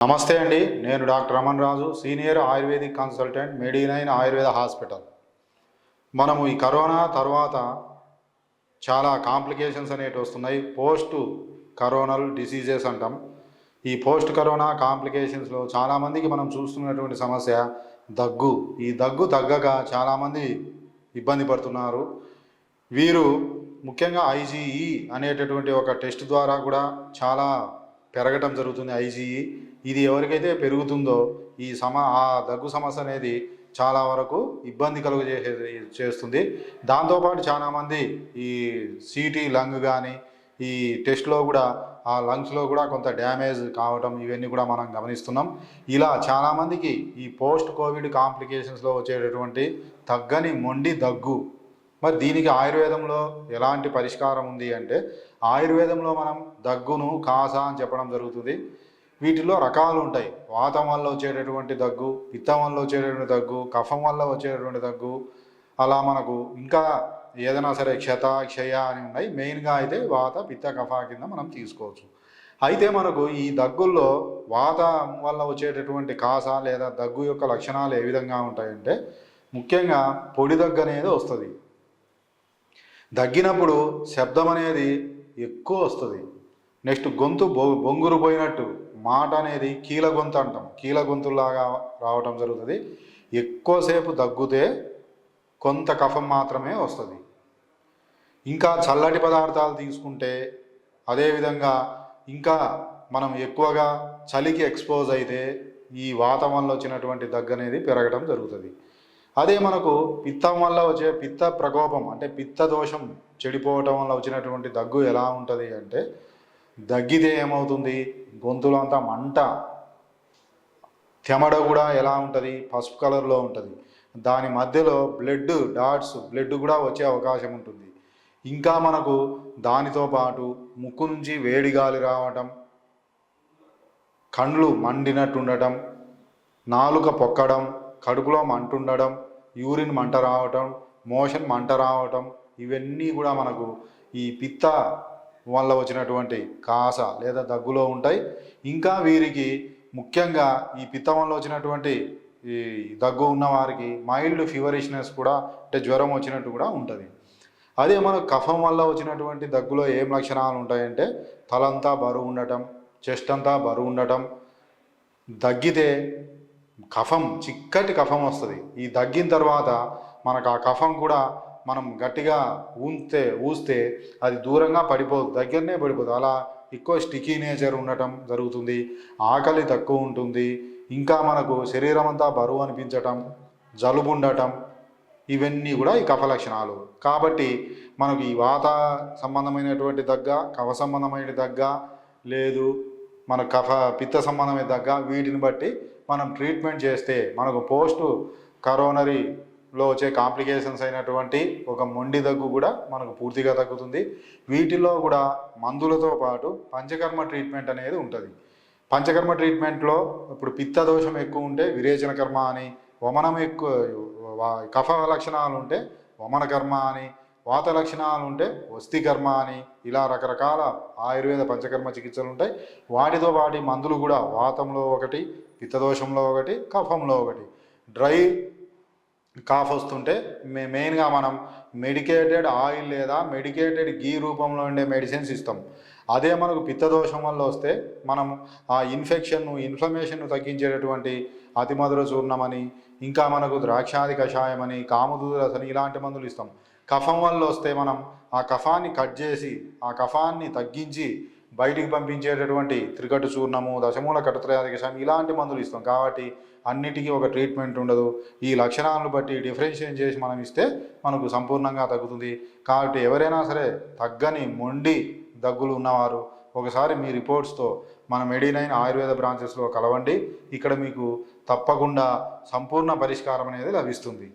నమస్తే అండి. నేను doctor Raman Raju, senior ayurvedic consultant, Medi9 Ayurveda hospital. మనము ఈ కరోనా తర్వాత చాలా కాంప్లికేషన్స్ అనేటివి వస్తున్నాయి. పోస్ట్ కరోనల్ డిసీజెస్ అంటాం. ఈ పోస్ట్ కరోనా కాంప్లికేషన్స్లో చాలామందికి మనం చూస్తున్నటువంటి సమస్య దగ్గు. ఈ దగ్గు తగ్గక చాలామంది ఇబ్బంది పడుతున్నారు. వీరు ముఖ్యంగా ఐజీఈ అనేటటువంటి ఒక టెస్ట్ ద్వారా కూడా చాలా పెరగటం జరుగుతుంది. ఐజీఈ ఇది ఎవరికైతే పెరుగుతుందో ఆ దగ్గు సమస్య అనేది చాలా వరకు ఇబ్బంది చేస్తుంది. దాంతోపాటు చాలామంది ఈ సిటీ లంగ్ కానీ ఈ టెస్ట్లో కూడా ఆ లంగ్స్లో కూడా కొంత డ్యామేజ్ కావటం ఇవన్నీ కూడా మనం గమనిస్తున్నాం. ఇలా చాలామందికి ఈ పోస్ట్ కోవిడ్ కాంప్లికేషన్స్లో వచ్చేటటువంటి తగ్గని మొండి దగ్గు. మరి దీనికి ఆయుర్వేదంలో ఎలాంటి పరిష్కారం ఉంది అంటే, ఆయుర్వేదంలో మనం దగ్గును కాస అని చెప్పడం జరుగుతుంది. వీటిలో రకాలు ఉంటాయి. వాతం వల్ల వచ్చేటటువంటి దగ్గు, పిత్తం వల్ల వచ్చేటటువంటి దగ్గు, కఫం వల్ల వచ్చేటటువంటి దగ్గు, అలా మనకు ఇంకా ఏదైనా సరే క్షయ అని ఉన్నాయి. మెయిన్గా అయితే వాత పిత్త కఫ కింద మనం తీసుకోవచ్చు. అయితే మనకు ఈ దగ్గుల్లో వాతం వల్ల వచ్చేటటువంటి కాస లేదా దగ్గు యొక్క లక్షణాలు ఏ విధంగా ఉంటాయంటే, ముఖ్యంగా పొడి దగ్గు అనేది వస్తుంది. దగ్గినప్పుడు శబ్దం అనేది ఎక్కువ వస్తుంది. నెక్స్ట్ గొంతు బొంగురు పోయినట్టు మాట అనేది కీల గొంతు అంటాం, కీల గొంతులాగా రావటం జరుగుతుంది. ఎక్కువసేపు దగ్గుతే కొంత కఫం మాత్రమే వస్తుంది. ఇంకా చల్లటి పదార్థాలు తీసుకుంటే, అదేవిధంగా ఇంకా మనం ఎక్కువగా చలికి ఎక్స్పోజ్ అయితే ఈ వాతం వల్ల వచ్చినటువంటి దగ్గు అనేది పెరగడం జరుగుతుంది. అదే మనకు పిత్తం వల్ల వచ్చే పిత్త ప్రకోపం అంటే పిత్త దోషం చెడిపోవటం వల్ల వచ్చినటువంటి దగ్గు ఎలా ఉంటుంది అంటే, దగ్గితే ఏమవుతుంది, గొంతులో అంతా మంట, తెమడ కూడా ఎలా ఉంటుంది, పసుపు కలర్లో ఉంటుంది. దాని మధ్యలో బ్లడ్ కూడా వచ్చే అవకాశం ఉంటుంది. ఇంకా మనకు దానితో పాటు ముక్కు నుంచి వేడి గాలి రావటం, కండ్లు మండినట్టు ఉండటం, నాలుక పొక్కడం, కడుపులో మంట ఉండడం, యూరిన్ మంట రావటం, మోషన్ మంట రావటం, ఇవన్నీ కూడా మనకు ఈ పిత్త వల్ల వచ్చినటువంటి కాస లేదా దగ్గులో ఉంటాయి. ఇంకా వీరికి ముఖ్యంగా ఈ పిత్తం వల్ల వచ్చినటువంటి ఈ దగ్గు ఉన్న వారికి మైల్డ్ ఫీవరిష్నెస్ కూడా, అంటే జ్వరం వచ్చినట్టు కూడా ఉంటుంది. అదే మనకు కఫం వల్ల వచ్చినటువంటి దగ్గులో ఏం లక్షణాలు ఉంటాయంటే, తలంతా బరువు ఉండటం, చెస్ట్ అంతా బరువు ఉండటం, దగ్గితే కఫం చిక్కటి కఫం వస్తుంది. ఈ దగ్గిన తర్వాత మనకు ఆ కఫం కూడా మనం గట్టిగా ఊస్తే అది దూరంగా పడిపోదు, దగ్గరనే పడిపోదు. అలా ఎక్కువ స్టికీ నేచర్ ఉండటం జరుగుతుంది. ఆకలి తక్కువ ఉంటుంది. ఇంకా మనకు శరీరం అంతా బరువు అనిపించటం, జలుబు ఉండటం, ఇవన్నీ కూడా ఈ కఫ లక్షణాలు. కాబట్టి మనకు ఈ వాత సంబంధమైనటువంటి దగ్గ, కఫ సంబంధమైన దగ్గ, లేదు మన పిత్త సంబంధమైన దగ్గ, వీటిని బట్టి మనం ట్రీట్మెంట్ చేస్తే మనకు పోస్ట్ కరోనరీలో వచ్చే కాంప్లికేషన్స్ అయినటువంటి ఒక మొండి దగ్గు కూడా మనకు పూర్తిగా తగ్గుతుంది. వీటిలో కూడా మందులతో పాటు పంచకర్మ ట్రీట్మెంట్ అనేది ఉంటుంది. పంచకర్మ ట్రీట్మెంట్లో ఇప్పుడు పిత్త దోషం ఎక్కువ ఉంటే విరేచన కర్మ అని, వమనం ఎక్కువ కఫ లక్షణాలు ఉంటే వమన కర్మ అని, వాత లక్షణాలు ఉంటే వస్తి కర్మ అని, ఇలా రకరకాల ఆయుర్వేద పంచకర్మ చికిత్సలు ఉంటాయి. వాటితో పాటు మందులు కూడా వాతంలో ఒకటి, పిత్తదోషంలో ఒకటి, కఫంలో ఒకటి. డ్రై కాఫ్ వస్తుంటే మెయిన్గా మనం మెడికేటెడ్ ఆయిల్ లేదా మెడికేటెడ్ గీ రూపంలో ఉండే మెడిసిన్స్ ఇస్తాం. అదే మనకు పిత్తదోషం వల్ల వస్తే మనం ఆ ఇన్ఫ్లమేషన్ను తగ్గించేటటువంటి అతిమధుర చూర్ణం అని, ఇంకా మనకు ద్రాక్షాది కషాయం అని, కామధూరస్ అని, ఇలాంటి మందులు ఇస్తాం. కఫం వల్ల వస్తే మనం ఆ కఫాన్ని కట్ చేసి ఆ కఫాన్ని తగ్గించి బయటికి పంపించేటటువంటి త్రికటు చూర్ణము, దశమూల కటుత్రయాది కషాయం, ఇలాంటి మందులు ఇస్తాం. కాబట్టి అన్నిటికీ ఒక ట్రీట్మెంట్ ఉండదు. ఈ లక్షణాలను బట్టి డిఫరెన్షియేట్ చేసి మనం ఇస్తే మనకు సంపూర్ణంగా తగ్గుతుంది. కాబట్టి ఎవరైనా సరే తగ్గని మొండి దగ్గులు ఉన్నవారు ఒకసారి మీ రిపోర్ట్స్తో మన మెడి9 ఆయుర్వేద బ్రాంచెస్లో కలవండి. ఇక్కడ మీకు తప్పకుండా సంపూర్ణ పరిష్కారం అనేది లభిస్తుంది.